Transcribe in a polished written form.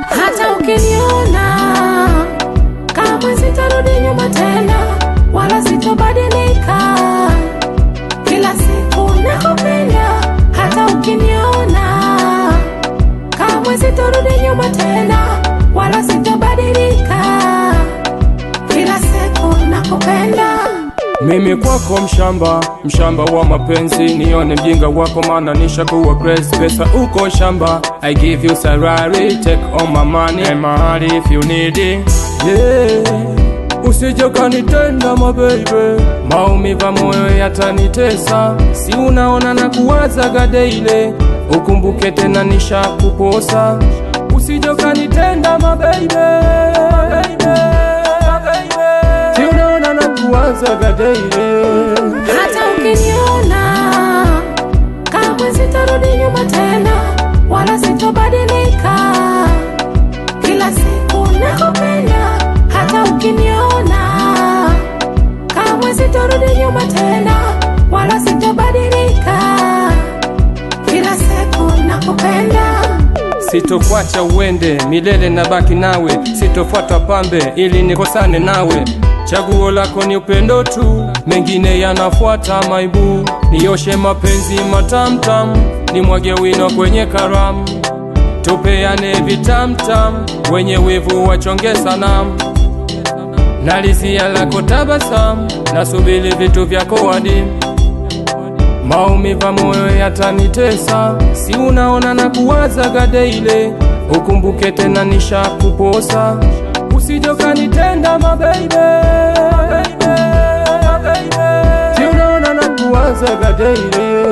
Hata ukiniona kamwe sitarudi nyuma tena, wala sitobadilika, kila siku nakupenda. Hata ukiniona kamwe sitarudi nyuma tena, wala sitobadilika, kila siku nakupenda. Mimi kwako mshamba wa mapenzi, nione mjinga wako maana nishakuwa crazy. Pesa uko shamba, I give you salary, take all my money and my heart if you need it. Yeah, usije ukanitenda my baby, maumivu moyo yatanitesa. Si unaona na kuwazaga daily, ukumbuke tena nishakuposa. Usije ukanitenda my baby, hata ukiniona kamwe sitarudi nyuma tena, wala sitobadilika, kila siku nakupenda. Hata ukiniona kamwe sitarudi nyuma tena, wala sitobadilika, kila siku nakupenda. Sitokuacha uende milele, nabaki nawe, sitofuata pambe ili nikosane nawe. Chaguo lako ni upendo tu, mengine yanafuata maibu. Nioshe mapenzi matamtam, nimwage wino kwenye karamu, tupeane vitamtam, wenye wivu wachonge sanamu. Nalizia lako tabasamu, nasubiri vitu vyako wadimu. Maumivu moyo yatanitesa, si unaona na kuwazaga daily, ukumbuke tena nishakuposa. Usije ukanitenda my baby, si unaona na kuwazaga daily.